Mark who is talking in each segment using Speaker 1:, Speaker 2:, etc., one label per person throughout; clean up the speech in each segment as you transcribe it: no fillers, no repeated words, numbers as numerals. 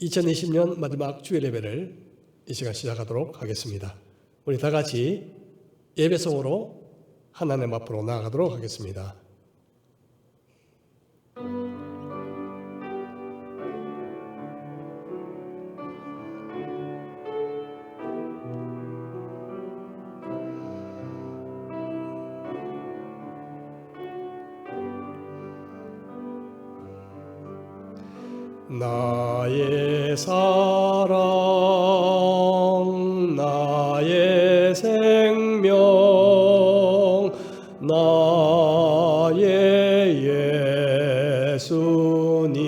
Speaker 1: 2020년 마지막 주일 예배를 이 시간 시작하도록 하겠습니다. 우리 다 같이 예배송으로 하나님 앞으로 나아가도록 하겠습니다. 나의 사랑, 나의 생명, 나의 예수님,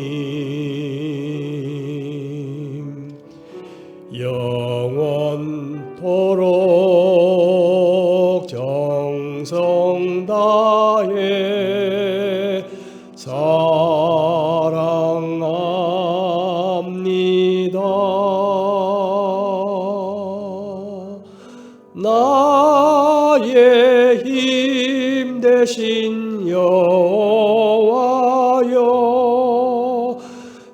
Speaker 1: 영원토록 정성 다해 나의 힘 되신 여호와여,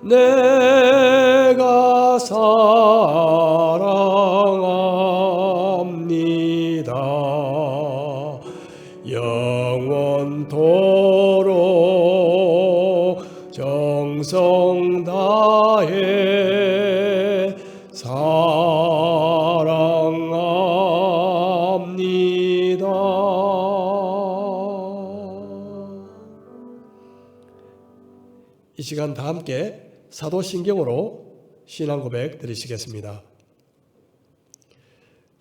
Speaker 1: 내가 사랑합니다. 영원토록 정성 다해 사랑합니다. 이 시간 다 함께 사도신경으로 신앙 고백 드리시겠습니다.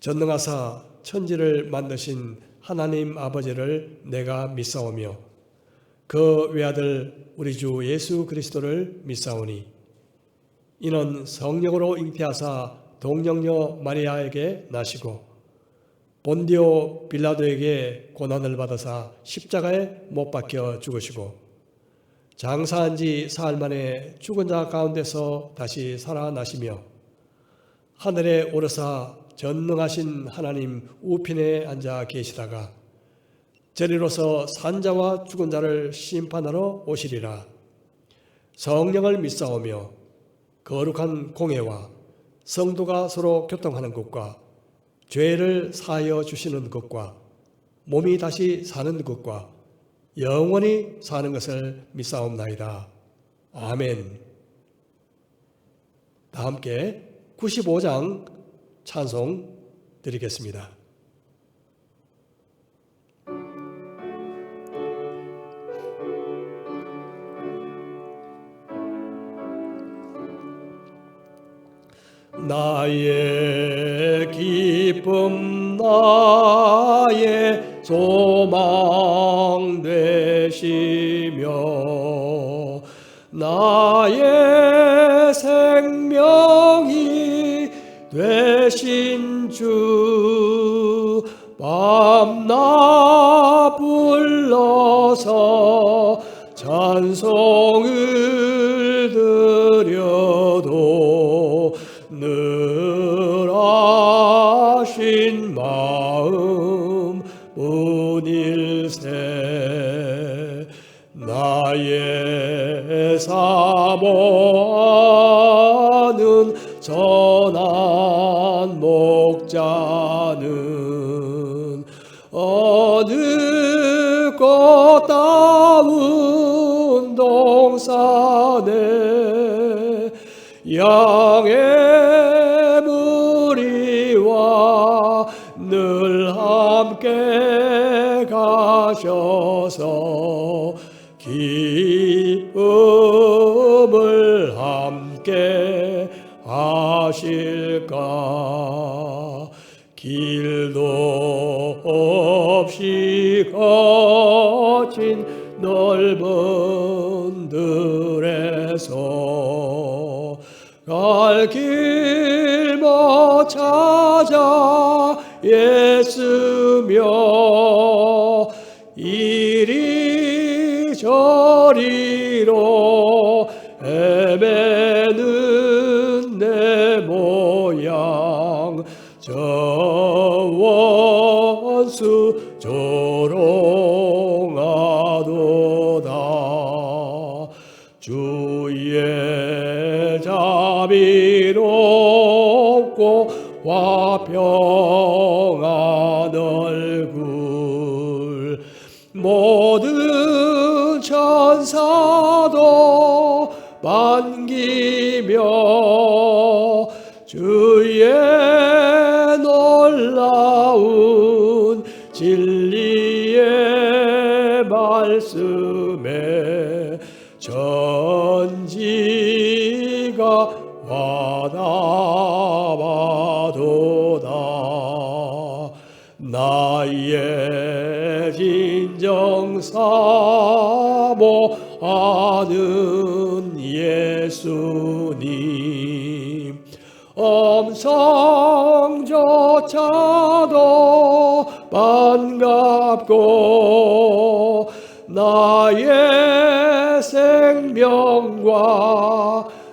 Speaker 1: 전능하사 천지를 만드신 하나님 아버지를 내가 믿사오며 그 외아들 우리 주 예수 그리스도를 믿사오니 이는 성령으로 잉태하사 동정녀 마리아에게 나시고 본디오 빌라도에게 고난을 받으사 십자가에 못 박혀 죽으시고 장사한 지 사흘 만에 죽은 자 가운데서 다시 살아나시며 하늘에 오르사 전능하신 하나님 우편에 앉아 계시다가 저리로서 산자와 죽은 자를 심판하러 오시리라. 성령을 믿사오며 거룩한 공회와 성도가 서로 교통하는 것과 죄를 사하여 주시는 것과 몸이 다시 사는 것과 영원히 사는 것을 믿사옵나이다. 아멘. 다 함께 95장 찬송 드리겠습니다. 나의 기쁨 나의 소망 되시며 나의 생명이 되신 주 밤낮 불러서 찬송을 드려도 늘 아신 마음 뿐일세. 나의 사모하는 선한 목자는 어느 꽃다운 동산에 양의 무리와 늘 함께 가셔서 기쁨을 함께 하실까. 길도 없이 거친 넓은 들에서 갈 길 못 찾아 애쓰며 이리저리로 헤매는 내 모양 저 원수 조롱하도다. 주의 자비 높고 화평한 얼굴 모든 천사도 반기며 주의 놀라운 진리의 말씀에 전지가 와닿아도다. 나의 진정사모하는 예수님 음성조차도 반갑고 나의 생명과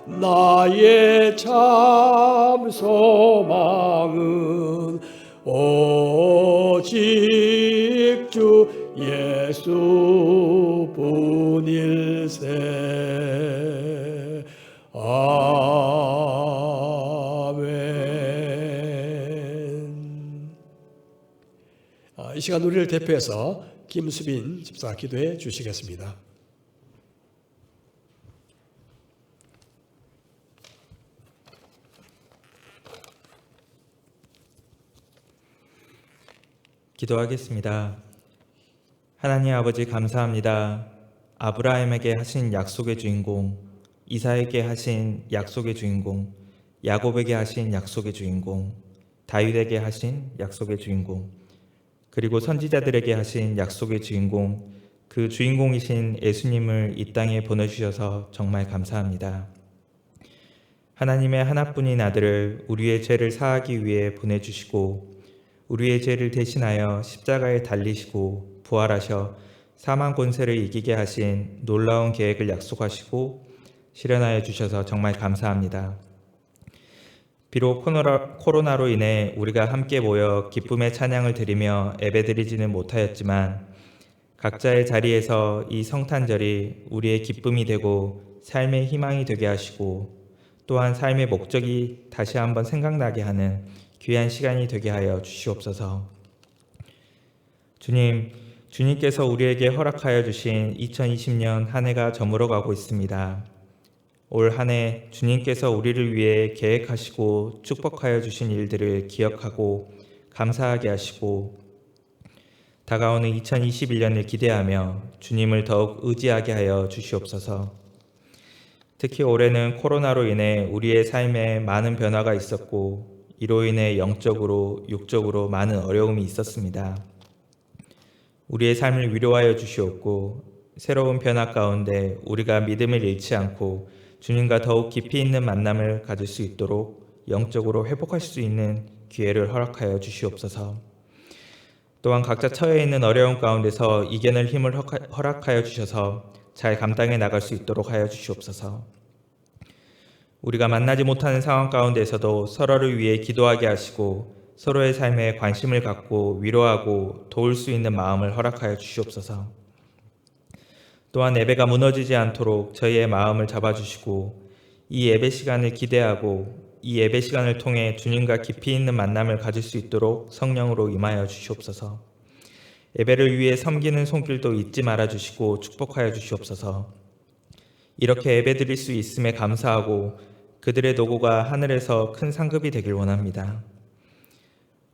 Speaker 1: 나의 참 소망은 오직 주 예수뿐일세. 아멘. 이 시간 우리를 대표해서 김수빈 집사가 기도해 주시겠습니다.
Speaker 2: 기도하겠습니다. 하나님 아버지 감사합니다. 아브라함에게 하신 약속의 주인공, 이사에게 하신 약속의 주인공, 야곱에게 하신 약속의 주인공, 다윗에게 하신 약속의 주인공, 그리고 선지자들에게 하신 약속의 주인공, 그 주인공이신 예수님을 이 땅에 보내주셔서 정말 감사합니다. 하나님의 하나뿐인 아들을 우리의 죄를 사하기 위해 보내주시고 우리의 죄를 대신하여 십자가에 달리시고 부활하셔 사망 권세를 이기게 하신 놀라운 계획을 약속하시고 실현하여 주셔서 정말 감사합니다. 비록 코로나로 인해 우리가 함께 모여 기쁨의 찬양을 드리며 예배드리지는 못하였지만 각자의 자리에서 이 성탄절이 우리의 기쁨이 되고 삶의 희망이 되게 하시고 또한 삶의 목적이 다시 한번 생각나게 하는 귀한 시간이 되게 하여 주시옵소서. 주님께서 우리에게 허락하여 주신 2020년 한 해가 저물어 가고 있습니다. 올 한 해 주님께서 우리를 위해 계획하시고 축복하여 주신 일들을 기억하고 감사하게 하시고 다가오는 2021년을 기대하며 주님을 더욱 의지하게 하여 주시옵소서. 특히 올해는 코로나로 인해 우리의 삶에 많은 변화가 있었고 이로 인해 영적으로 육적으로 많은 어려움이 있었습니다. 우리의 삶을 위로하여 주시옵고 새로운 변화 가운데 우리가 믿음을 잃지 않고 주님과 더욱 깊이 있는 만남을 가질 수 있도록 영적으로 회복할 수 있는 기회를 허락하여 주시옵소서. 또한 각자 처해 있는 어려움 가운데서 이겨낼 힘을 허락하여 주셔서 잘 감당해 나갈 수 있도록 하여 주시옵소서. 우리가 만나지 못하는 상황 가운데서도 서로를 위해 기도하게 하시고 서로의 삶에 관심을 갖고 위로하고 도울 수 있는 마음을 허락하여 주시옵소서. 또한 예배가 무너지지 않도록 저희의 마음을 잡아주시고 이 예배 시간을 기대하고 이 예배 시간을 통해 주님과 깊이 있는 만남을 가질 수 있도록 성령으로 임하여 주시옵소서. 예배를 위해 섬기는 손길도 잊지 말아 주시고 축복하여 주시옵소서. 이렇게 예배드릴 수 있음에 감사하고 그들의 노고가 하늘에서 큰 상급이 되길 원합니다.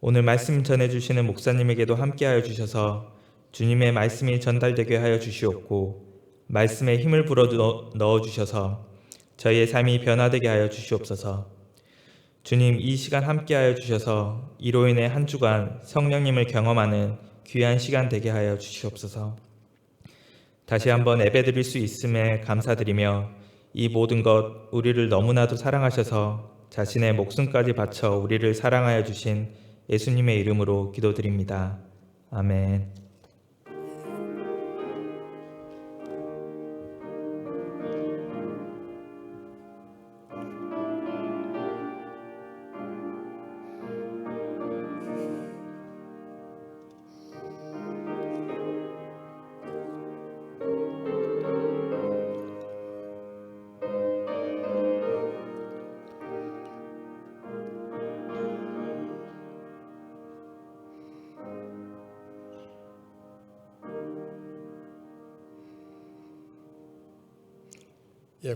Speaker 2: 오늘 말씀 전해주시는 목사님에게도 함께하여 주셔서 주님의 말씀이 전달되게 하여 주시옵고 말씀에 힘을 불어 넣어주셔서 저희의 삶이 변화되게 하여 주시옵소서. 주님, 이 시간 함께하여 주셔서 이로 인해 한 주간 성령님을 경험하는 귀한 시간 되게 하여 주시옵소서. 다시 한번 예배드릴 수 있음에 감사드리며 이 모든 것 우리를 너무나도 사랑하셔서 자신의 목숨까지 바쳐 우리를 사랑하여 주신 예수님의 이름으로 기도드립니다. 아멘.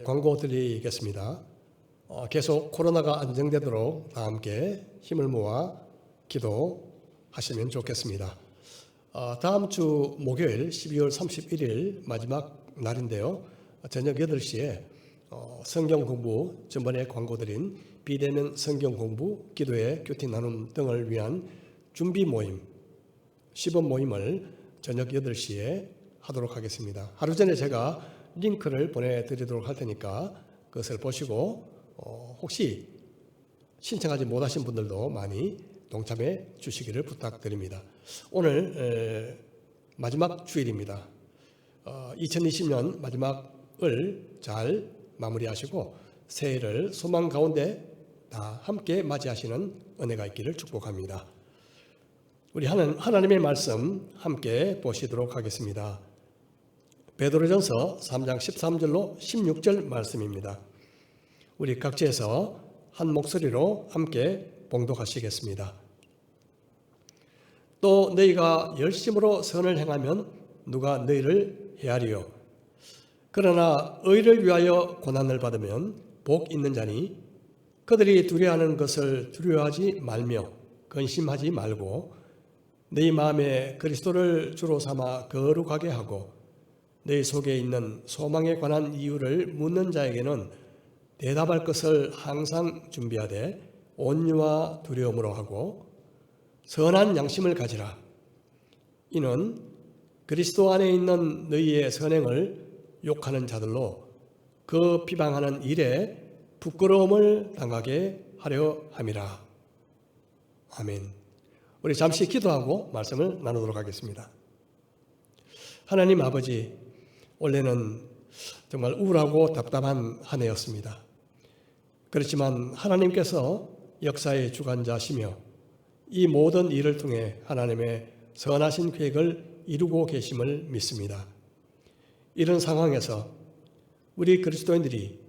Speaker 1: 광고 드리겠습니다. 계속 코로나가 안정되도록 다 함께 힘을 모아 기도하시면 좋겠습니다. 다음 주 목요일 12월 31일 마지막 날인데요. 저녁 8시에 성경 공부, 전번에 광고 드린 비대면 성경 공부, 기도회, 큐티 나눔 등을 위한 준비 모임, 시범 모임을 저녁 8시에 하도록 하겠습니다. 하루 전에 제가 링크를 보내드리도록 할 테니까 그것을 보시고 혹시 신청하지 못하신 분들도 많이 동참해 주시기를 부탁드립니다. 오늘 마지막 주일입니다. 2020년 마지막을 잘 마무리하시고 새해를 소망 가운데 다 함께 맞이하시는 은혜가 있기를 축복합니다. 우리 하나님의 말씀 함께 보시도록 하겠습니다. 베드로전서 3장 13절로 16절 말씀입니다. 우리 각지에서 한 목소리로 함께 봉독하시겠습니다. 또 너희가 열심으로 선을 행하면 누가 너희를 헤아리요. 그러나 의를 위하여 고난을 받으면 복 있는 자니 그들이 두려워하는 것을 두려워하지 말며 근심하지 말고 너희 마음에 그리스도를 주로 삼아 거룩하게 하고 너희 속에 있는 소망에 관한 이유를 묻는 자에게는 대답할 것을 항상 준비하되 온유와 두려움으로 하고 선한 양심을 가지라. 이는 그리스도 안에 있는 너희의 선행을 욕하는 자들로 그 비방하는 일에 부끄러움을 당하게 하려 함이라. 아멘. 우리 잠시 기도하고 말씀을 나누도록 하겠습니다. 하나님 아버지, 원래는 정말 우울하고 답답한 한 해였습니다. 그렇지만 하나님께서 역사의 주관자시며 이 모든 일을 통해 하나님의 선하신 계획을 이루고 계심을 믿습니다. 이런 상황에서 우리 그리스도인들이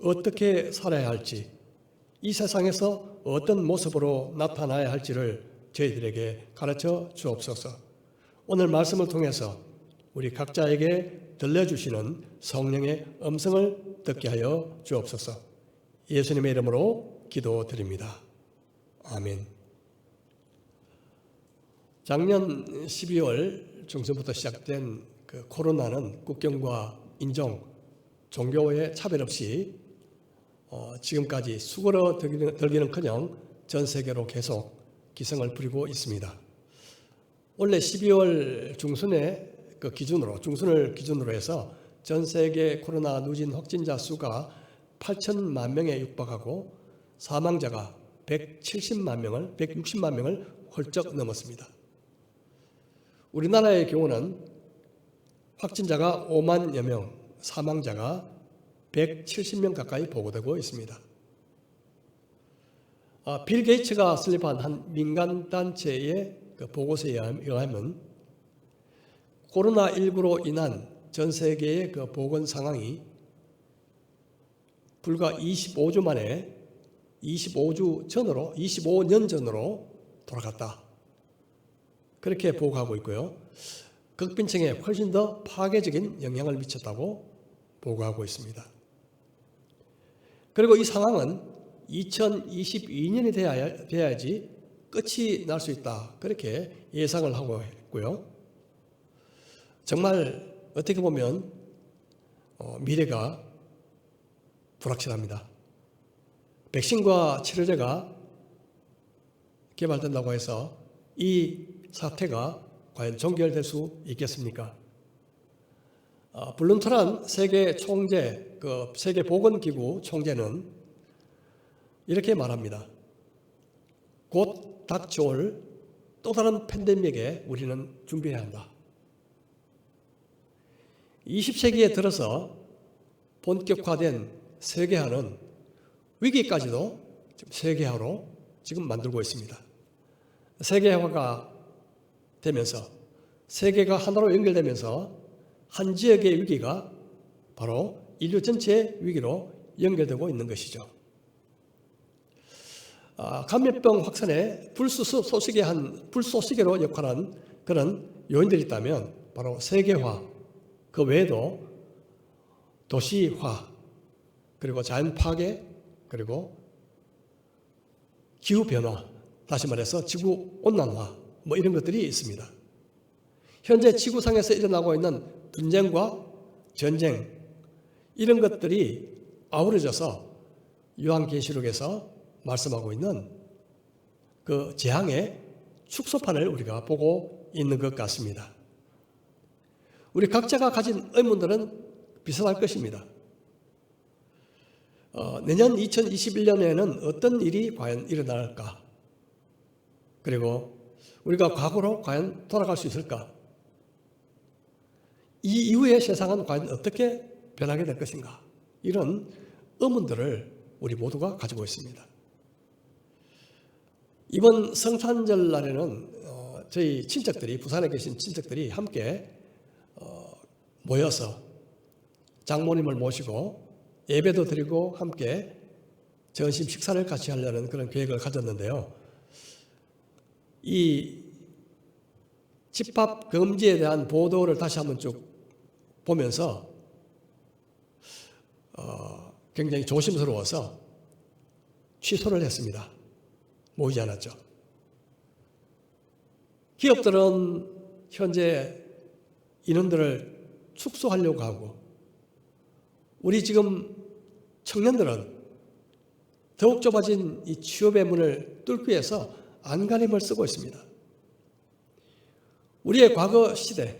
Speaker 1: 어떻게 살아야 할지, 이 세상에서 어떤 모습으로 나타나야 할지를 저희들에게 가르쳐 주옵소서. 오늘 말씀을 통해서 우리 각자에게 들려주시는 성령의 음성을 듣게 하여 주옵소서. 예수님의 이름으로 기도드립니다. 아멘. 작년 12월 중순부터 시작된 코로나는 국경과 인종, 종교의 차별 없이 지금까지 수그러들기는커녕 전 세계로 계속 기승을 부리고 있습니다. 원래 12월 중순에 중순을 기준으로 해서 전 세계 코로나 누진 확진자 수가 8천만 명에 육박하고 사망자가 160만 명을 훌쩍 넘었습니다. 우리나라의 경우는 확진자가 5만여 명, 사망자가 170명 가까이 보고되고 있습니다. 빌 게이츠가 설립한 한 민간단체의 보고서에 의하면 코로나19로 인한 전 세계의 보건 상황이 불과 25년 전으로 돌아갔다. 그렇게 보고하고 있고요. 극빈층에 훨씬 더 파괴적인 영향을 미쳤다고 보고하고 있습니다. 그리고 이 상황은 2022년이 돼야지 끝이 날 수 있다. 그렇게 예상을 하고 있고요. 정말 어떻게 보면 미래가 불확실합니다. 백신과 치료제가 개발된다고 해서 이 사태가 과연 종결될 수 있겠습니까? 블룸트란 세계 총재, 세계보건기구 총재는 이렇게 말합니다. 곧 닥쳐올 또 다른 팬데믹에 우리는 준비해야 한다. 20세기에 들어서 본격화된 세계화는 위기까지도 세계화로 지금 만들고 있습니다. 세계화가 되면서 세계가 하나로 연결되면서 한 지역의 위기가 바로 인류 전체의 위기로 연결되고 있는 것이죠. 감염병 확산에 불쏘시개로 역할한 그런 요인들이 있다면 바로 세계화, 그 외에도 도시화, 그리고 자연 파괴, 그리고 기후 변화, 다시 말해서 지구 온난화, 뭐 이런 것들이 있습니다. 현재 지구상에서 일어나고 있는 분쟁과 전쟁, 이런 것들이 아우러져서 요한계시록에서 말씀하고 있는 그 재앙의 축소판을 우리가 보고 있는 것 같습니다. 우리 각자가 가진 의문들은 비슷할 것입니다. 내년 2021년에는 어떤 일이 과연 일어날까? 그리고 우리가 과거로 과연 돌아갈 수 있을까? 이 이후의 세상은 과연 어떻게 변하게 될 것인가? 이런 의문들을 우리 모두가 가지고 있습니다. 이번 성탄절 날에는 저희 친척들이, 부산에 계신 친척들이 함께 모여서 장모님을 모시고 예배도 드리고 함께 점심 식사를 같이 하려는 그런 계획을 가졌는데요. 이 집합 금지에 대한 보도를 다시 한번 쭉 보면서 굉장히 조심스러워서 취소를 했습니다. 모이지 않았죠. 기업들은 현재 인원들을 축소하려고 하고, 우리 지금 청년들은 더욱 좁아진 이 취업의 문을 뚫기 위해서 안간힘을 쓰고 있습니다. 우리의 과거 시대,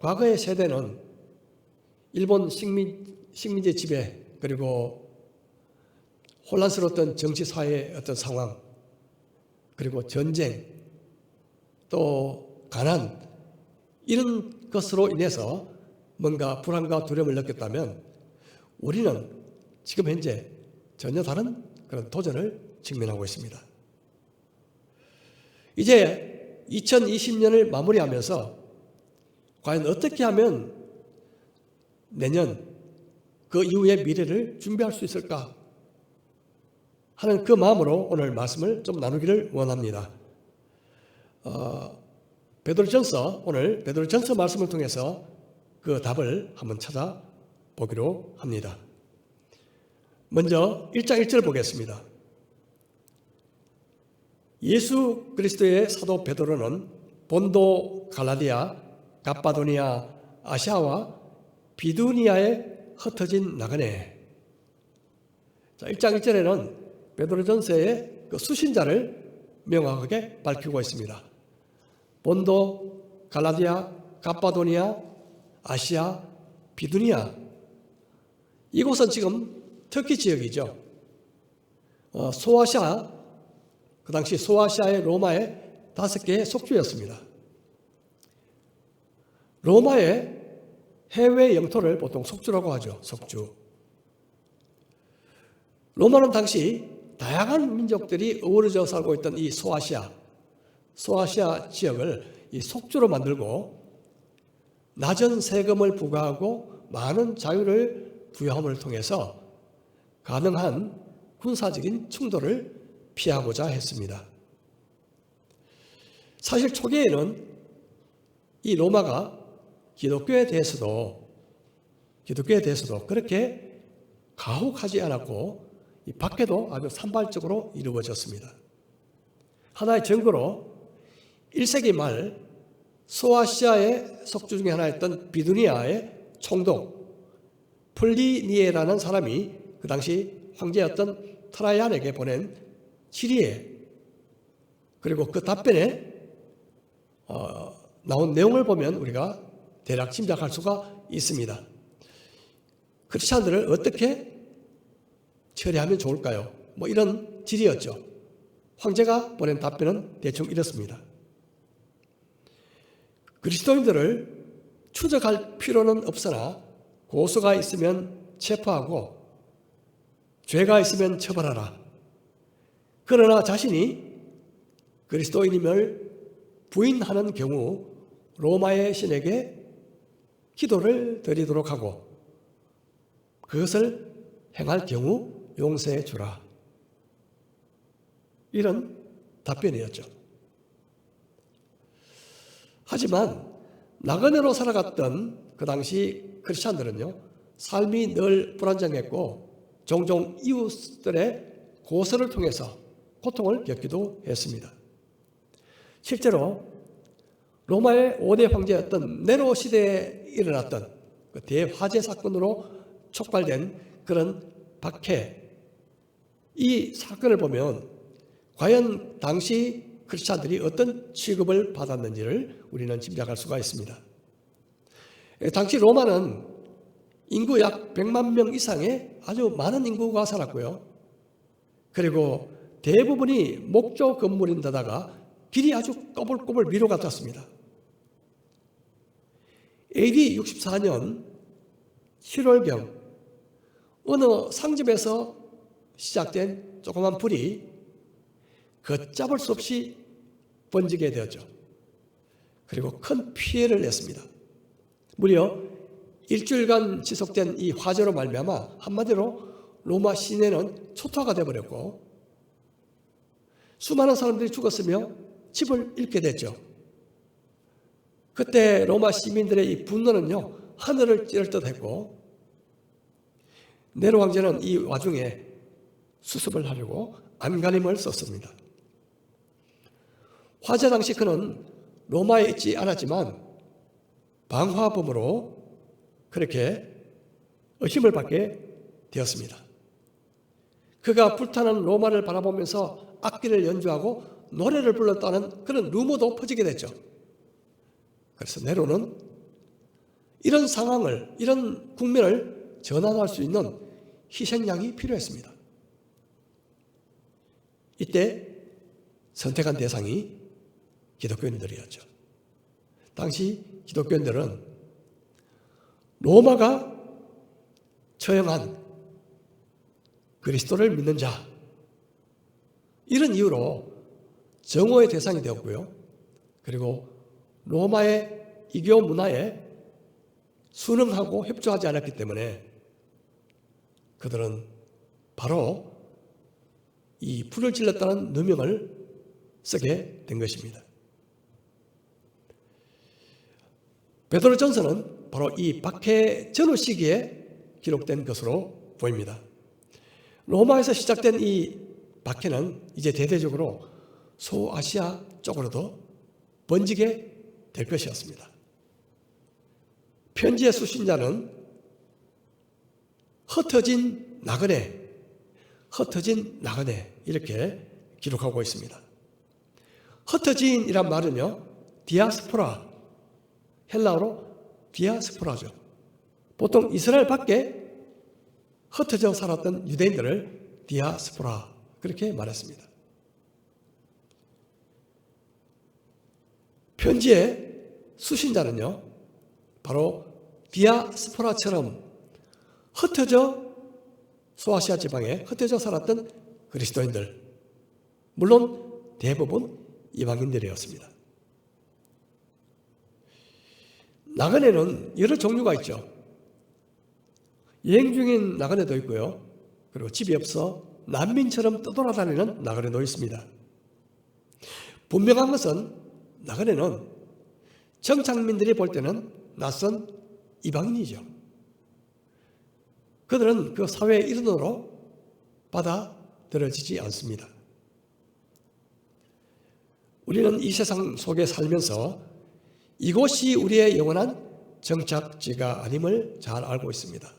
Speaker 1: 과거의 세대는 일본 식민지 지배, 그리고 혼란스러웠던 정치 사회의 어떤 상황, 그리고 전쟁, 또 가난, 이런 것으로 인해서 뭔가 불안과 두려움을 느꼈다면 우리는 지금 현재 전혀 다른 그런 도전을 직면하고 있습니다. 이제 2020년을 마무리하면서 과연 어떻게 하면 내년 그 이후의 미래를 준비할 수 있을까 하는 그 마음으로 오늘 말씀을 좀 나누기를 원합니다. 베드로전서, 오늘 베드로전서 말씀을 통해서 그 답을 한번 찾아보기로 합니다. 먼저 1장 1절 보겠습니다. 예수 그리스도의 사도 베드로는 본도, 갈라디아, 갑바도니아, 아시아와 비두니아에 흩어진 나그네. 자, 1장 1절에는 베드로전서의 그 수신자를 명확하게 밝히고 있습니다. 본도, 갈라디아, 갑바도니아, 아시아, 비두니아. 이곳은 지금 터키 지역이죠. 소아시아, 그 당시 소아시아의 로마의 5개의 속주였습니다. 로마의 해외 영토를 보통 속주라고 하죠. 속주. 로마는 당시 다양한 민족들이 어우러져 살고 있던 이 소아시아 지역을 이 속주로 만들고 낮은 세금을 부과하고 많은 자유를 부여함을 통해서 가능한 군사적인 충돌을 피하고자 했습니다. 사실 초기에는 이 로마가 기독교에 대해서도 그렇게 가혹하지 않았고 이 밖에도 아주 산발적으로 이루어졌습니다. 하나의 증거로 1세기 말 소아시아의 속주 중에 하나였던 비두니아의 총독 플리니에라는 사람이 그 당시 황제였던 트라이안에게 보낸 질의에, 그리고 그 답변에 나온 내용을 보면 우리가 대략 짐작할 수가 있습니다. 크리스찬들을 어떻게 처리하면 좋을까요? 뭐 이런 질의였죠. 황제가 보낸 답변은 대충 이렇습니다. 그리스도인들을 추적할 필요는 없으나 고소가 있으면 체포하고 죄가 있으면 처벌하라. 그러나 자신이 그리스도인임을 부인하는 경우 로마의 신에게 기도를 드리도록 하고 그것을 행할 경우 용서해 주라. 이런 답변이었죠. 하지만 나그네로 살아갔던 그 당시 크리스찬들은요, 삶이 늘 불안정했고 종종 이웃들의 고소를 통해서 고통을 겪기도 했습니다. 실제로 로마의 5대 황제였던 네로 시대에 일어났던 그 대화재 사건으로 촉발된 그런 박해, 이 사건을 보면 과연 당시 크리스찬들이 어떤 취급을 받았는지를 우리는 짐작할 수가 있습니다. 당시 로마는 인구 약 100만 명 이상의 아주 많은 인구가 살았고요. 그리고 대부분이 목조 건물인데다가 길이 아주 꼬불꼬불 미로 같았습니다. AD 64년 7월경 어느 상점에서 시작된 조그만 불이 걷잡을 수 없이 번지게 되었죠. 그리고 큰 피해를 냈습니다. 무려 일주일간 지속된 이 화재로 말미암아 한마디로 로마 시내는 초토화가 되어버렸고 수많은 사람들이 죽었으며 집을 잃게 됐죠. 그때 로마 시민들의 이 분노는요 하늘을 찌를 듯했고 네로 황제는 이 와중에 수습을 하려고 안간힘을 썼습니다. 화재 당시 그는 로마에 있지 않았지만 방화범으로 그렇게 의심을 받게 되었습니다. 그가 불타는 로마를 바라보면서 악기를 연주하고 노래를 불렀다는 그런 루머도 퍼지게 됐죠. 그래서 네로는 이런 상황을, 이런 국면을 전환할 수 있는 희생양이 필요했습니다. 이때 선택한 대상이 기독교인들이었죠. 당시 기독교인들은 로마가 처형한 그리스도를 믿는 자, 이런 이유로 정오의 대상이 되었고요. 그리고 로마의 이교 문화에 순응하고 협조하지 않았기 때문에 그들은 바로 이 불을 질렀다는 누명을 쓰게 된 것입니다. 베드로전서는 바로 이 박해 전후 시기에 기록된 것으로 보입니다. 로마에서 시작된 이 박해는 이제 대대적으로 소아시아 쪽으로도 번지게 될 것이었습니다. 편지의 수신자는 흩어진 나그네 이렇게 기록하고 있습니다. 흩어진이란 말은요 디아스포라, 헬라어로 디아스포라죠. 보통 이스라엘 밖에 흩어져 살았던 유대인들을 디아스포라 그렇게 말했습니다. 편지의 수신자는요 바로 디아스포라처럼 흩어져 소아시아 지방에 흩어져 살았던 그리스도인들, 물론 대부분 이방인들이었습니다. 나그네는 여러 종류가 있죠. 여행 중인 나그네도 있고요. 그리고 집이 없어 난민처럼 떠돌아다니는 나그네도 있습니다. 분명한 것은 나그네는 정착민들이 볼 때는 낯선 이방인이죠. 그들은 그 사회의 일원으로 받아들여지지 않습니다. 우리는 이 세상 속에 살면서 이곳이 우리의 영원한 정착지가 아님을 잘 알고 있습니다.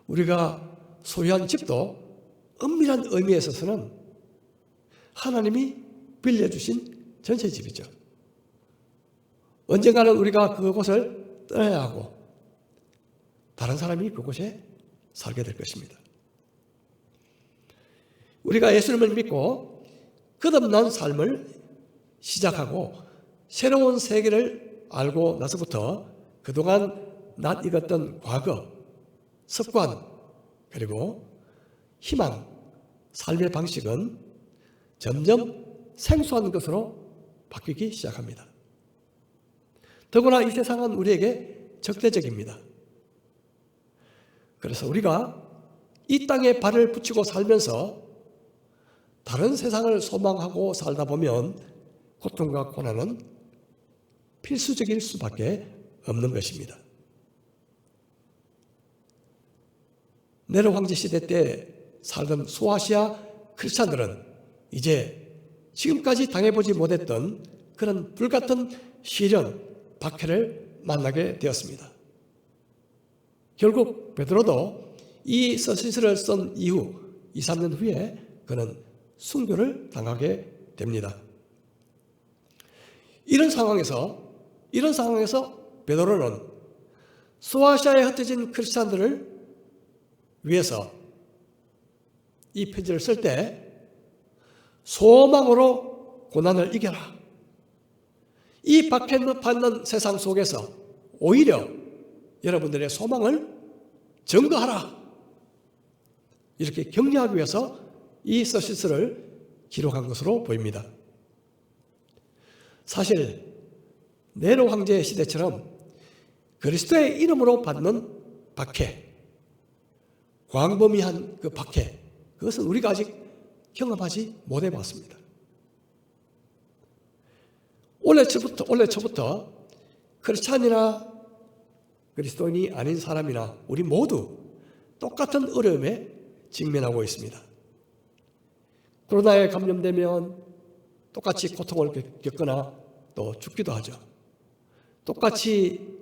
Speaker 1: 우리가 소유한 집도 엄밀한 의미에 있어서는 하나님이 빌려주신 전세집이죠. 언젠가는 우리가 그곳을 떠나야 하고 다른 사람이 그곳에 살게 될 것입니다. 우리가 예수님을 믿고 끝없는 삶을 시작하고 새로운 세계를 알고 나서부터 그동안 낯익었던 과거, 습관, 그리고 희망, 삶의 방식은 점점 생소한 것으로 바뀌기 시작합니다. 더구나 이 세상은 우리에게 적대적입니다. 그래서 우리가 이 땅에 발을 붙이고 살면서 다른 세상을 소망하고 살다 보면 고통과 고난은 필수적일 수밖에 없는 것입니다. 네로 황제 시대 때 살던 소아시아 크리스찬들은 이제 지금까지 당해보지 못했던 그런 불같은 시련, 박해를 만나게 되었습니다. 결국 베드로도 이 서신서를 쓴 이후 2, 3년 후에 그는 순교를 당하게 됩니다. 이런 상황에서 베드로는 소아시아에 흩어진 크리스찬들을 위해서 이 편지를 쓸 때 소망으로 고난을 이겨라. 이 박해받는 세상 속에서 오히려 여러분들의 소망을 증거하라. 이렇게 격려하기 위해서 이 서신서를 기록한 것으로 보입니다. 사실 네로 황제 시대처럼 그리스도의 이름으로 받는 박해, 광범위한 그 박해, 그것은 우리가 아직 경험하지 못해봤습니다. 올해 초부터 크리스찬이나 그리스도인이 아닌 사람이나 우리 모두 똑같은 어려움에 직면하고 있습니다. 코로나에 감염되면 똑같이 고통을 겪거나 또 죽기도 하죠. 똑같이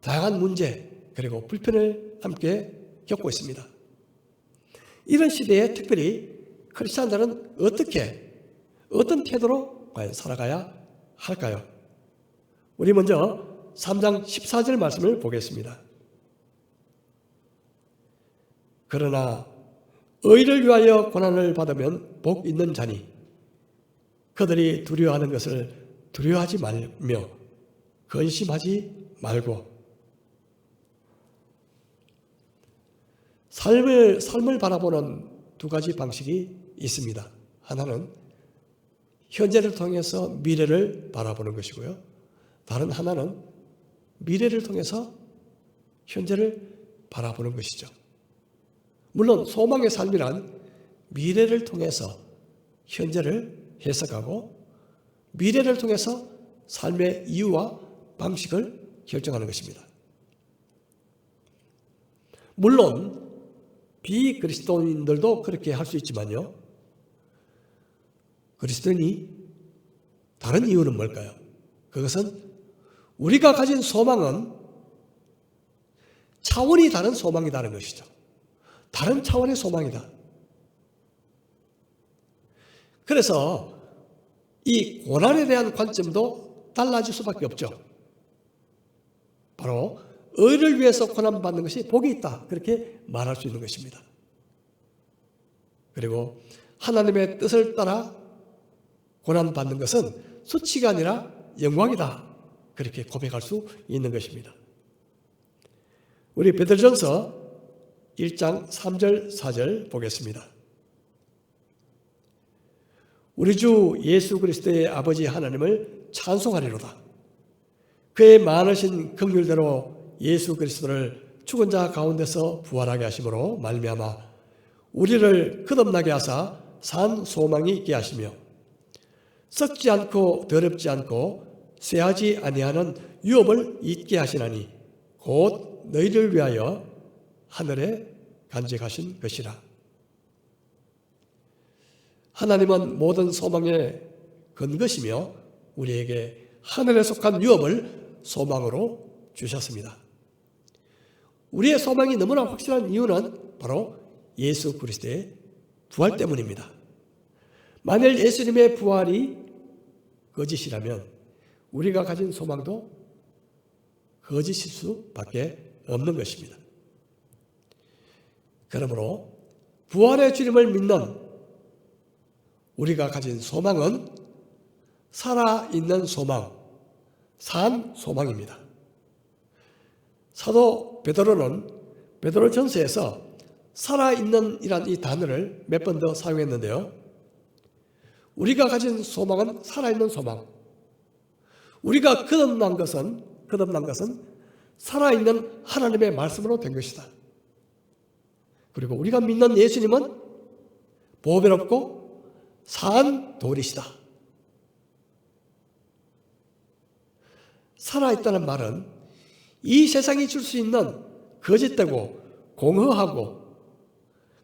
Speaker 1: 다양한 문제 그리고 불편을 함께 겪고 있습니다. 이런 시대에 특별히 크리스찬들은 어떤 태도로 과연 살아가야 할까요? 우리 먼저 3장 14절 말씀을 보겠습니다. 그러나 의를 위하여 고난을 받으면 복 있는 자니 그들이 두려워하는 것을 두려워하지 말며 근심하지 말고 삶을 바라보는 두 가지 방식이 있습니다. 하나는 현재를 통해서 미래를 바라보는 것이고요. 다른 하나는 미래를 통해서 현재를 바라보는 것이죠. 물론 소망의 삶이란 미래를 통해서 현재를 해석하고 미래를 통해서 삶의 이유와 방식을 결정하는 것입니다. 물론 비그리스도인들도 그렇게 할 수 있지만요. 그리스도인이 다른 이유는 뭘까요? 그것은 우리가 가진 소망은 차원이 다른 소망이라는 것이죠. 다른 차원의 소망이다. 그래서 이 고난에 대한 관점도 달라질 수밖에 없죠. 바로 의를 위해서 고난받는 것이 복이 있다. 그렇게 말할 수 있는 것입니다. 그리고 하나님의 뜻을 따라 고난받는 것은 수치가 아니라 영광이다. 그렇게 고백할 수 있는 것입니다. 우리 베드로전서 1장 3절 4절 보겠습니다. 우리 주 예수 그리스도의 아버지 하나님을 찬송하리로다. 그의 많으신 긍휼대로 예수 그리스도를 죽은 자 가운데서 부활하게 하심으로 말미암아 우리를 거듭나게 하사 산 소망이 있게 하시며 썩지 않고 더럽지 않고 쇠하지 아니하는 유업을 잊게 하시나니 곧 너희를 위하여 하늘에 간직하신 것이라. 하나님은 모든 소망의 근거시며 우리에게 하늘에 속한 유업을 소망으로 주셨습니다. 우리의 소망이 너무나 확실한 이유는 바로 예수 그리스도의 부활 때문입니다. 만일 예수님의 부활이 거짓이라면 우리가 가진 소망도 거짓일 수밖에 없는 것입니다. 그러므로 부활의 주님을 믿는 우리가 가진 소망은 살아있는 소망, 산 소망입니다. 사도 베드로는 베드로전서에서 살아있는 이란 이 단어를 몇 번 더 사용했는데요. 우리가 가진 소망은 살아있는 소망. 우리가 거듭난 것은 살아있는 하나님의 말씀으로 된 것이다. 그리고 우리가 믿는 예수님은 보배롭고 산 돌이시다. 살아있다는 말은 이 세상이 줄 수 있는 거짓되고 공허하고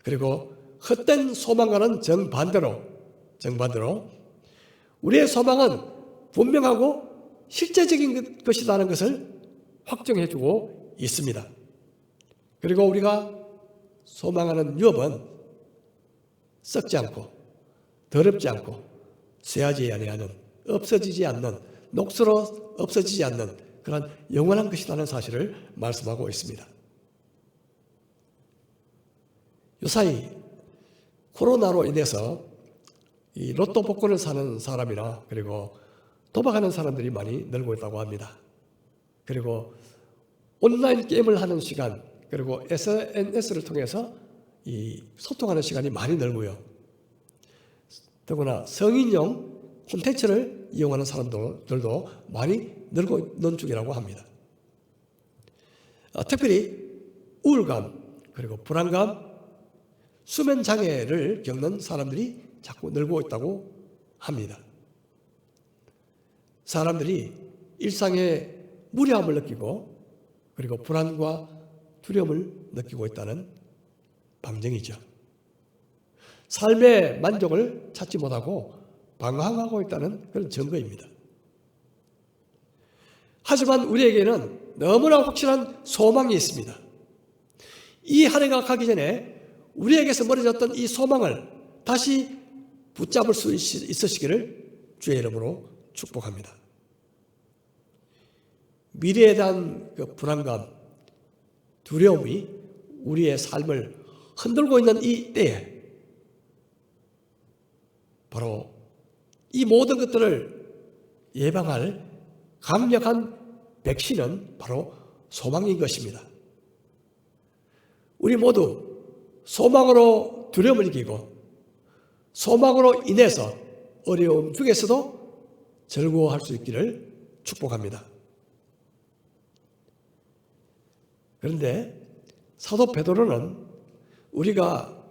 Speaker 1: 그리고 헛된 소망과는 정반대로 우리의 소망은 분명하고 실제적인 것이라는 것을 확정해 주고 있습니다. 그리고 우리가 소망하는 유업은 썩지 않고 더럽지 않고 쇠하지 아니하는 없어지지 않는 녹슬어 없어지지 않는 그런 영원한 것이라는 사실을 말씀하고 있습니다. 요사이 코로나로 인해서 이 로또 복권을 사는 사람이나 그리고 도박하는 사람들이 많이 늘고 있다고 합니다. 그리고 온라인 게임을 하는 시간 그리고 SNS를 통해서 이 소통하는 시간이 많이 늘고요. 더구나 성인용 콘텐츠를 이용하는 사람들도 많이 늘고 있는 중이라고 합니다. 특별히 우울감 그리고 불안감, 수면 장애를 겪는 사람들이 자꾸 늘고 있다고 합니다. 사람들이 일상에 무료함을 느끼고 그리고 불안과 두려움을 느끼고 있다는 방증이죠. 삶의 만족을 찾지 못하고 방황하고 있다는 그런 증거입니다. 하지만 우리에게는 너무나 확실한 소망이 있습니다. 이 한 해가 가기 전에 우리에게서 멀어졌던 이 소망을 다시 붙잡을 수 있으시기를 주의 이름으로 축복합니다. 미래에 대한 그 불안감, 두려움이 우리의 삶을 흔들고 있는 이 때에 바로 이 모든 것들을 예방할 강력한 백신은 바로 소망인 것입니다. 우리 모두 소망으로 두려움을 이기고 소망으로 인해서 어려움 중에서도 즐거워할 수 있기를 축복합니다. 그런데 사도 베드로는 우리가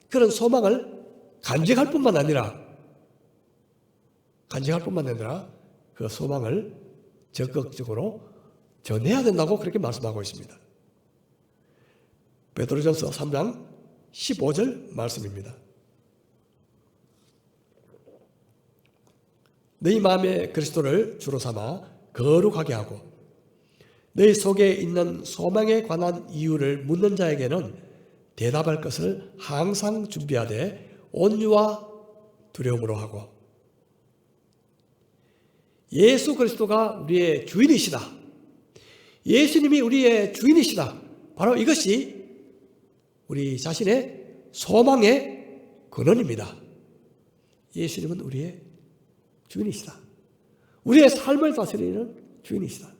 Speaker 1: 그런 소망을 간직할 뿐만 아니라 그 소망을 적극적으로 전해야 된다고 그렇게 말씀하고 있습니다. 베드로전서 3장 15절 말씀입니다. 너희 마음에 그리스도를 주로 삼아 거룩하게 하고 너희 속에 있는 소망에 관한 이유를 묻는 자에게는 대답할 것을 항상 준비하되 온유와 두려움으로 하고 예수 그리스도가 우리의 주인이시다. 예수님이 우리의 주인이시다. 바로 이것이 우리 자신의 소망의 근원입니다. 예수님은 우리의 주인이시다. 우리의 삶을 다스리는 주인이시다.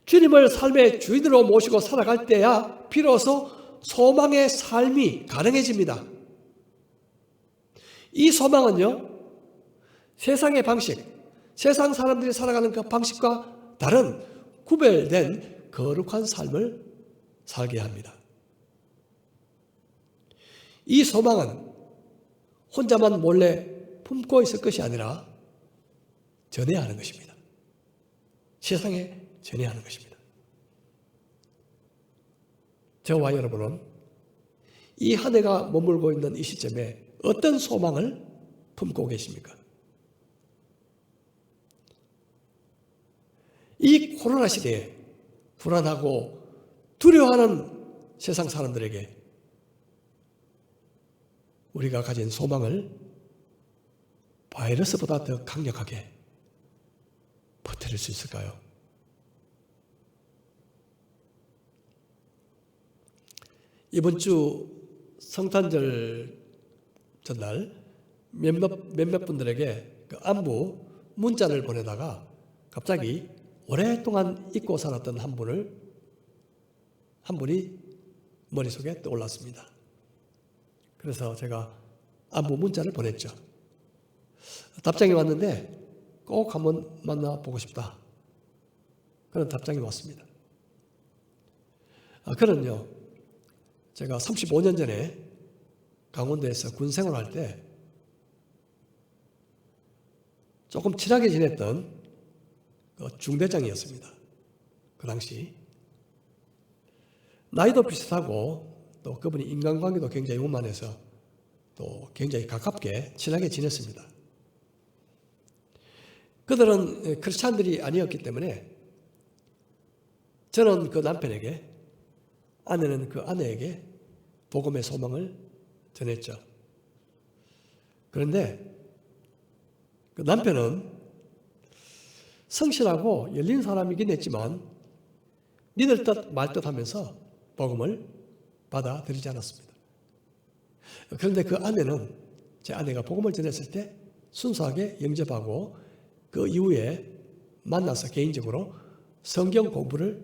Speaker 1: 주님을 삶의 주인으로 모시고 살아갈 때야 비로소 소망의 삶이 가능해집니다. 이 소망은요, 세상의 방식, 세상 사람들이 살아가는 그 방식과 다른 구별된 거룩한 삶을 살게 합니다. 이 소망은 혼자만 몰래 품고 있을 것이 아니라 전해야 하는 것입니다. 세상에 전해야 하는 것입니다. 저와 여러분은 이 한 해가 머물고 있는 이 시점에 어떤 소망을 품고 계십니까? 이 코로나 시대에 불안하고 두려워하는 세상 사람들에게 우리가 가진 소망을 바이러스보다 더 강력하게 퍼뜨릴 수 있을까요? 이번 주 성탄절 전날 몇몇 분들에게 그 안부 문자를 보내다가 갑자기 오랫동안 잊고 살았던 한 분이 머릿속에 떠올랐습니다. 그래서 제가 안부 문자를 보냈죠. 답장이 왔는데 꼭 한번 만나보고 싶다. 그런 답장이 왔습니다. 그는요, 제가 35년 전에 강원도에서 군 생활할 때 조금 친하게 지냈던 그 중대장이었습니다. 그 당시. 나이도 비슷하고 또 그분이 인간관계도 굉장히 원만해서 또 굉장히 가깝게 친하게 지냈습니다. 그들은 크리스찬들이 아니었기 때문에 저는 그 남편에게, 아내는 그 아내에게 복음의 소망을 전했죠. 그런데 그 남편은 성실하고 열린 사람이긴 했지만 믿을 듯 말 듯 하면서 복음을 받아들이지 않았습니다. 그런데 그 아내는, 제 아내가 복음을 전했을 때 순수하게 영접하고 그 이후에 만나서 개인적으로 성경 공부를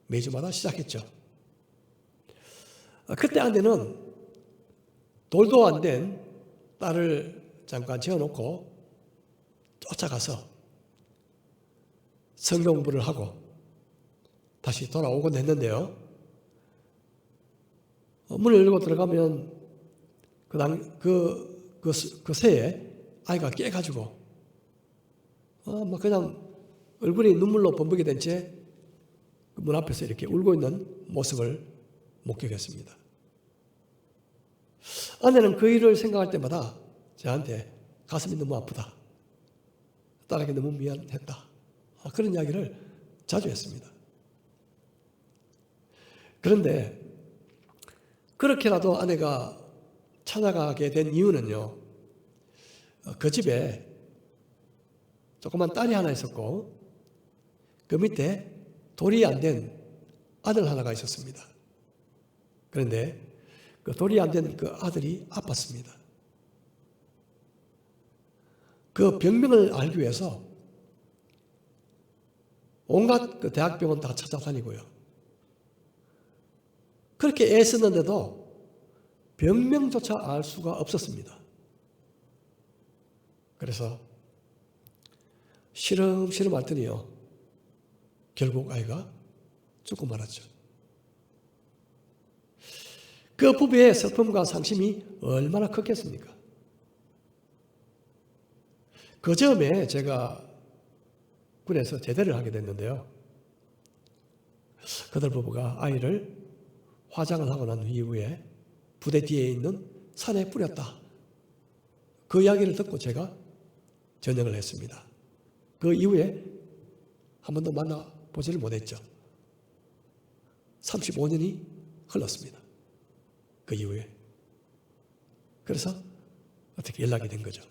Speaker 1: 매주마다 시작했죠. 그때 아내는 돌도 안 된 딸을 잠깐 재워놓고 쫓아가서 성경 공부를 하고 다시 돌아오곤 했는데요. 문을 열고 들어가면 그 새에 아이가 깨가지고 막 그냥 얼굴이 눈물로 범벅이 된 채 문 앞에서 이렇게 울고 있는 모습을 목격했습니다. 아내는 그 일을 생각할 때마다 저한테 가슴이 너무 아프다, 딸에게 너무 미안했다, 그런 이야기를 자주 했습니다. 그런데 그렇게라도 아내가 찾아가게 된 이유는요, 그 집에 조그만 딸이 하나 있었고 그 밑에 돌이 안 된 아들 하나가 있었습니다. 그런데 그 돌이 안 된 그 아들이 아팠습니다. 그 병명을 알기 위해서 온갖 그 대학병원 다 찾아다니고요. 그렇게 애쓰는데도 병명조차 알 수가 없었습니다. 그래서 시름시름 앓더니요, 결국 아이가 죽고 말았죠. 그 부부의 슬픔과 상심이 얼마나 컸겠습니까? 그 즈음에 제가 군에서 제대를 하게 됐는데요. 그들 부부가 아이를 화장을 하고 난 이후에 부대 뒤에 있는 산에 뿌렸다, 그 이야기를 듣고 제가 전역을 했습니다. 그 이후에 한 번도 만나보지를 못했죠. 35년이 흘렀습니다. 그 이후에. 그래서 어떻게 연락이 된 거죠.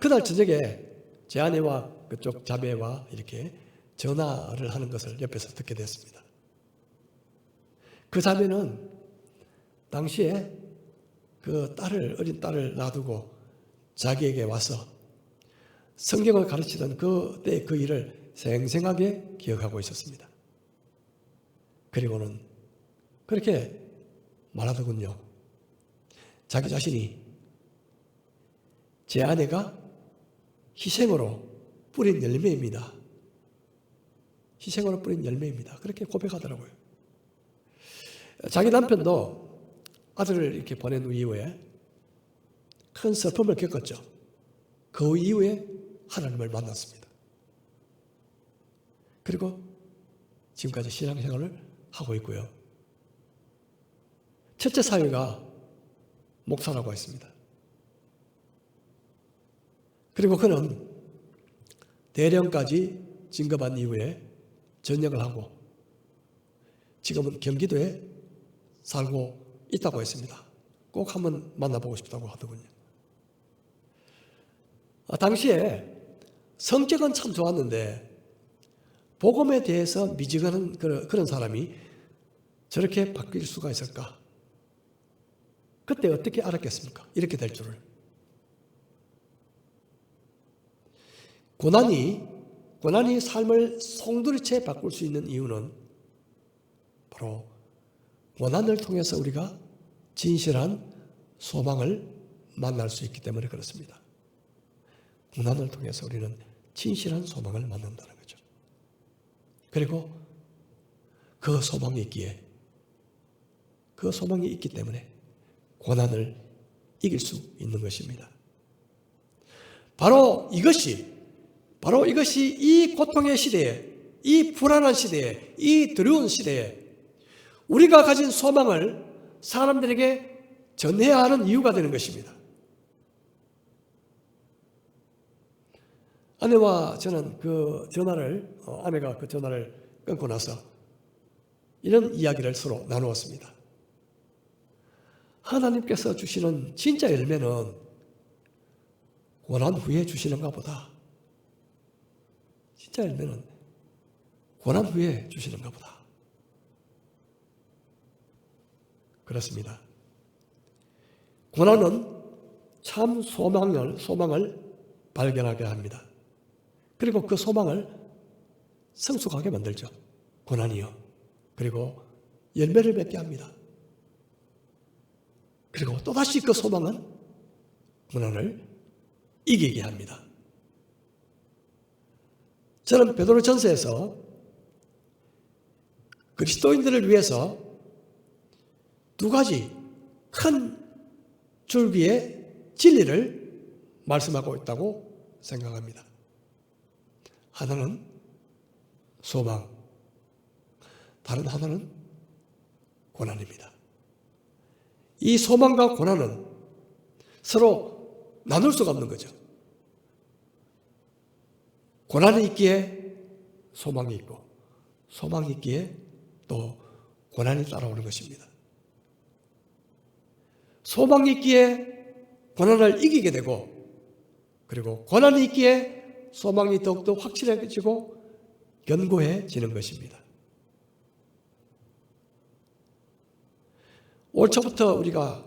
Speaker 1: 그날 저녁에 제 아내와 그쪽 자매와 이렇게 전화를 하는 것을 옆에서 듣게 됐습니다. 그 자매는 당시에 그 어린 딸을 놔두고 자기에게 와서 성경을 가르치던 그때 그 일을 생생하게 기억하고 있었습니다. 그리고는 그렇게 말하더군요. 자기 자신이 제 아내가 희생으로 뿌린 열매입니다. 희생으로 뿌린 열매입니다. 그렇게 고백하더라고요. 자기 남편도 아들을 이렇게 보낸 이후에 큰 슬픔을 겪었죠. 그 이후에 하나님을 만났습니다. 그리고 지금까지 신앙생활을 하고 있고요. 첫째 사위가 목사라고 했습니다. 그리고 그는 대령까지 진급한 이후에 전역을 하고 지금은 경기도에 살고 있다고 했습니다. 꼭 한번 만나보고 싶다고 하더군요. 당시에 성격은 참 좋았는데 복음에 대해서 미지근한 그런 사람이 저렇게 바뀔 수가 있을까? 그때 어떻게 알았겠습니까? 이렇게 될 줄을. 고난이 삶을 송두리째 바꿀 수 있는 이유는 바로 고난을 통해서 우리가 진실한 소망을 만날 수 있기 때문에 그렇습니다. 고난을 통해서 우리는 진실한 소망을 만난다는 거죠. 그리고 그 소망이 있기 때문에 고난을 이길 수 있는 것입니다. 바로 이것이 이 고통의 시대에 이 불안한 시대에, 이 두려운 시대에 우리가 가진 소망을 사람들에게 전해야 하는 이유가 되는 것입니다. 아내와 저는 아내가 그 전화를 끊고 나서 이런 이야기를 서로 나누었습니다. 하나님께서 주시는 진짜 열매는 고난 후에 주시는가 보다. 진짜 열매는 고난 후에 주시는가 보다. 그렇습니다. 고난은 참 소망을 발견하게 합니다. 그리고 그 소망을 성숙하게 만들죠. 고난이요. 그리고 열매를 맺게 합니다. 그리고 또다시 그 소망은 고난을 이기게 합니다. 저는 베드로전서에서 그리스도인들을 위해서 두 가지 큰 줄기의 진리를 말씀하고 있다고 생각합니다. 하나는 소망, 다른 하나는 고난입니다. 이 소망과 고난은 서로 나눌 수가 없는 거죠. 고난이 있기에 소망이 있고, 소망이 있기에 또 고난이 따라오는 것입니다. 소망이 있기에 고난을 이기게 되고, 그리고 고난이 있기에 소망이 더욱더 확실해지고 견고해지는 것입니다. 올 초부터 우리가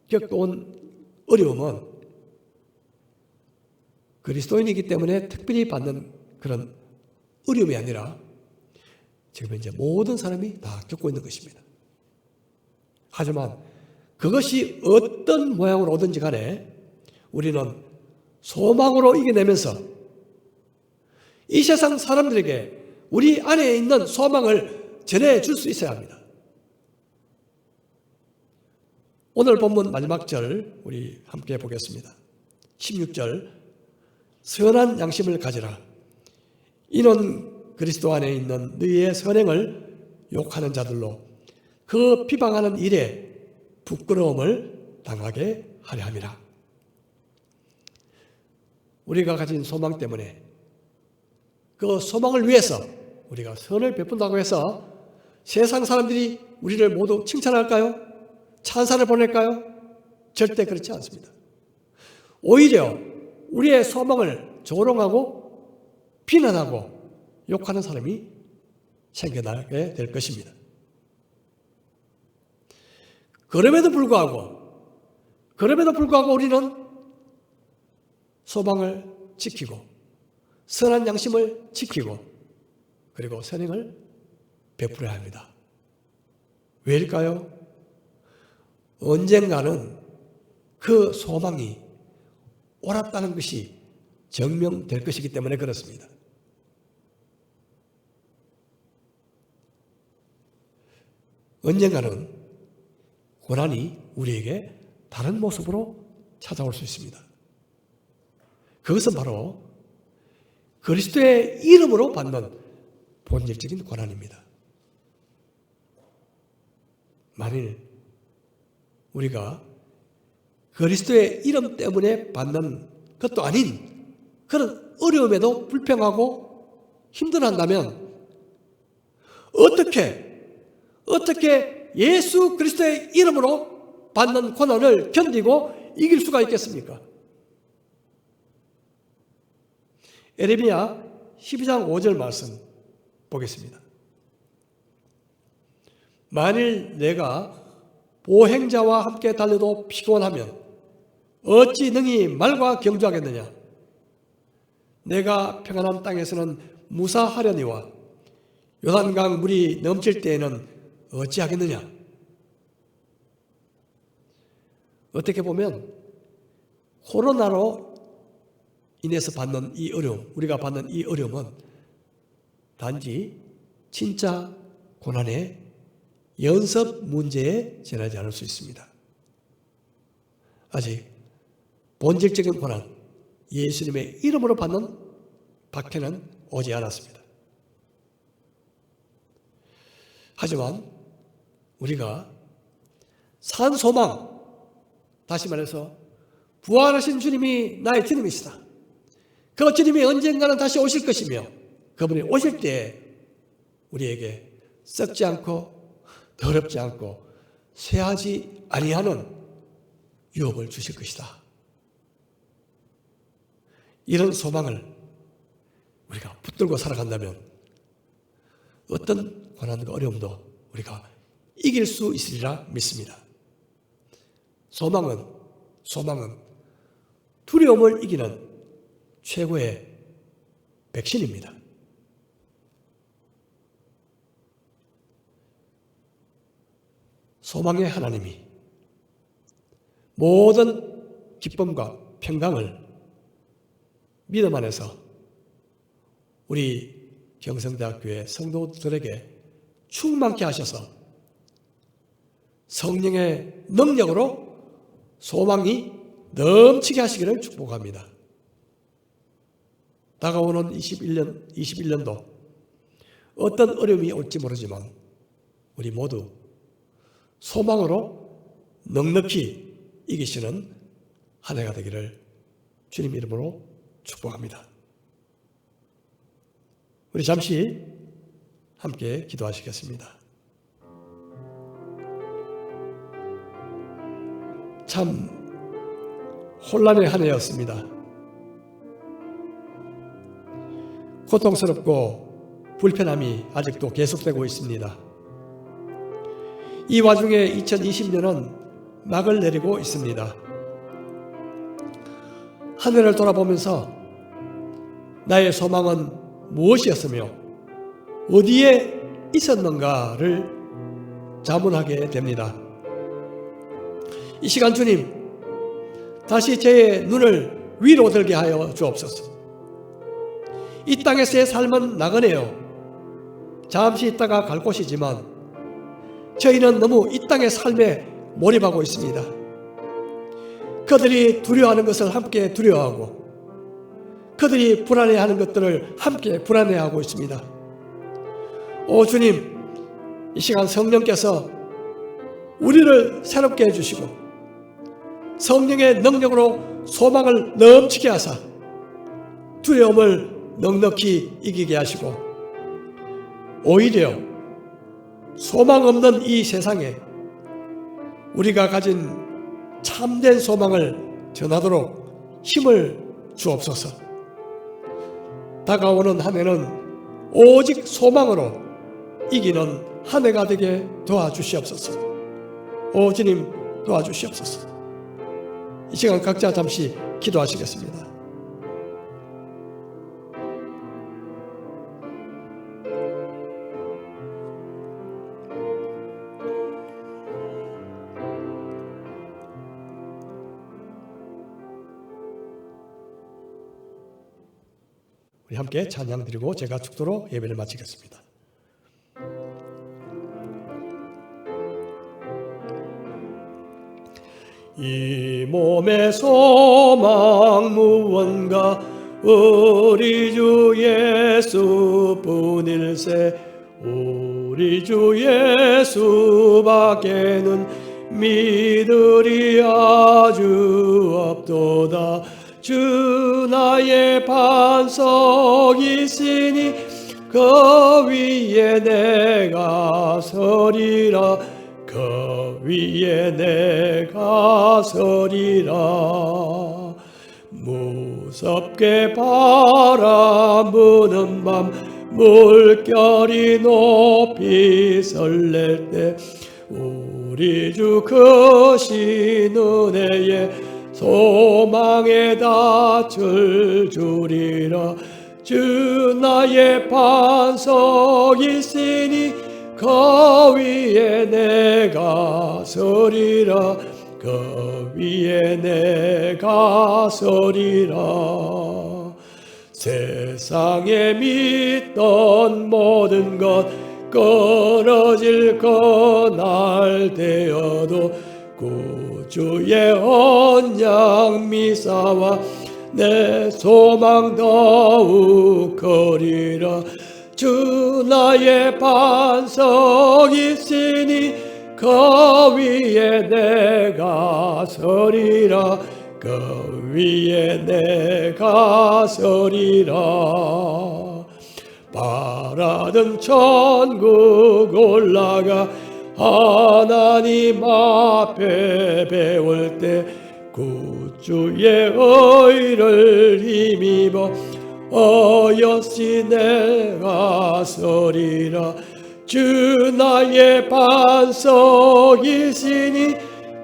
Speaker 1: 겪어온 어려움은 그리스도인이기 때문에 특별히 받는 그런 어려움이 아니라 지금 이제 모든 사람이 다 겪고 있는 것입니다. 하지만 그것이 어떤 모양으로 오든지 간에 우리는 소망으로 이겨내면서 이 세상 사람들에게 우리 안에 있는 소망을 전해줄 수 있어야 합니다. 오늘 본문 마지막 절 우리 함께 보겠습니다. 16절 선한 양심을 가지라. 이는 그리스도 안에 있는 너희의 선행을 욕하는 자들로 그 비방하는 일에 부끄러움을 당하게 하려 함이라. 우리가 가진 소망 때문에 그 소망을 위해서 우리가 선을 베푼다고 해서 세상 사람들이 우리를 모두 칭찬할까요? 찬사를 보낼까요? 절대 그렇지 않습니다. 오히려 우리의 소망을 조롱하고 비난하고 욕하는 사람이 생겨나게 될 것입니다. 그럼에도 불구하고 우리는 소망을 지키고 선한 양심을 지키고 그리고 선행을 베풀어야 합니다. 왜일까요? 언젠가는 그 소망이 옳았다는 것이 증명될 것이기 때문에 그렇습니다. 언젠가는 고난이 우리에게 다른 모습으로 찾아올 수 있습니다. 그것은 바로 그리스도의 이름으로 받는 본질적인 고난입니다. 만일 우리가 그리스도의 이름 때문에 받는 것도 아닌 그런 어려움에도 불평하고 힘들어한다면 어떻게 예수 그리스도의 이름으로 받는 고난을 견디고 이길 수가 있겠습니까? 에레미야 12장 5절 말씀 보겠습니다. 만일 내가 보행자와 함께 달려도 피곤하면 어찌 능히 말과 경주하겠느냐? 내가 평안한 땅에서는 무사하려니와 요단강 물이 넘칠 때에는 어찌하겠느냐? 어떻게 보면 코로나로 인해서 받는 이 어려움, 우리가 받는 이 어려움은 단지 진짜 고난의 연습 문제에 지나지 않을 수 있습니다. 아직 본질적인 고난, 예수님의 이름으로 받는 박해는 오지 않았습니다. 하지만 우리가 산 소망, 다시 말해서 부활하신 주님이 나의 주님이시다. 그 주님이 언젠가는 다시 오실 것이며 그분이 오실 때 우리에게 썩지 않고 더럽지 않고 쇠하지 아니하는 유업을 주실 것이다. 이런 소망을 우리가 붙들고 살아간다면 어떤 고난과 어려움도 우리가 이길 수 있으리라 믿습니다. 소망은 두려움을 이기는 최고의 백신입니다. 소망의 하나님이 모든 기쁨과 평강을 믿음 안에서 우리 경성대학교의 성도들에게 충만케 하셔서 성령의 능력으로 소망이 넘치게 하시기를 축복합니다. 다가오는 21년도 어떤 어려움이 올지 모르지만 우리 모두 소망으로 넉넉히 이기시는 한 해가 되기를 주님 이름으로 축복합니다. 우리 잠시 함께 기도하시겠습니다. 참 혼란의 한 해였습니다. 고통스럽고 불편함이 아직도 계속되고 있습니다. 이 와중에 2020년은 막을 내리고 있습니다. 한 해를 돌아보면서 나의 소망은 무엇이었으며 어디에 있었는가를 자문하게 됩니다. 이 시간 주님, 다시 제 눈을 위로 들게 하여 주옵소서. 이 땅에서의 삶은 나그네요. 잠시 있다가 갈 곳이지만 저희는 너무 이 땅의 삶에 몰입하고 있습니다. 그들이 두려워하는 것을 함께 두려워하고 그들이 불안해하는 것들을 함께 불안해하고 있습니다. 오 주님, 이 시간 성령께서 우리를 새롭게 해주시고 성령의 능력으로 소망을 넘치게 하사 두려움을 넉넉히 이기게 하시고 오히려 소망 없는 이 세상에 우리가 가진 참된 소망을 전하도록 힘을 주옵소서. 다가오는 한 해는 오직 소망으로 이기는 한 해가 되게 도와주시옵소서. 오 주님 도와주시옵소서. 이 시간 각자 잠시 기도하시겠습니다. 우리 함께 찬양 드리고 제가 축도로 예배를 마치겠습니다. 이 몸의 소망 무언가 우리 주 예수뿐일세. 우리 주 예수밖에는 믿으리 아주 없도다. 주 나의 반석이시니 그 위에 내가 서리라. 그 위에 내가 서리라. 무섭게 바람 부는 밤 물결이 높이 설렐 때 우리 주 크신 은혜에 소망의 닻을 주리라. 주 나의 반석이시니 그 위에 내가 서리라. 그 위에 내가 서리라. 세상에 믿던 모든 것 끊어질 그날 되어도 구주의 언약 미사와 내 소망 더욱 커리라. 주 나의 반석이시니 그 위에 내가 서리라. 그 위에 내가 서리라. 바라던 천국 올라가 하나님 앞에 배울 때 구주의 의를 힘입어 어여시 내가 서리라. 주 나의 반석이시니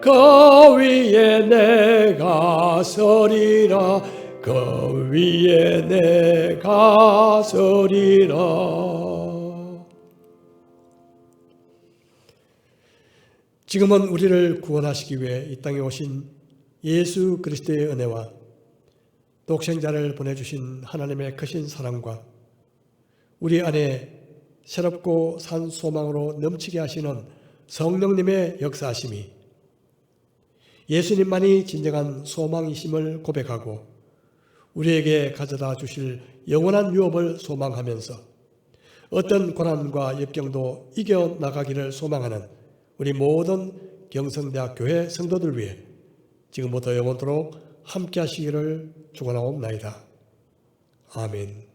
Speaker 1: 그 위에 내가 서리라. 그 위에 내가 서리라. 지금은 우리를 구원하시기 위해 이 땅에 오신 예수 그리스도의 은혜와 독생자를 보내주신 하나님의 크신 사랑과 우리 안에 새롭고 산 소망으로 넘치게 하시는 성령님의 역사하심이 예수님만이 진정한 소망이심을 고백하고 우리에게 가져다 주실 영원한 유업을 소망하면서 어떤 고난과 역경도 이겨나가기를 소망하는 우리 모든 경성대학 교회 성도들 위해 지금부터 영원토록 함께 하시기를 축원하옵나이다. 아멘.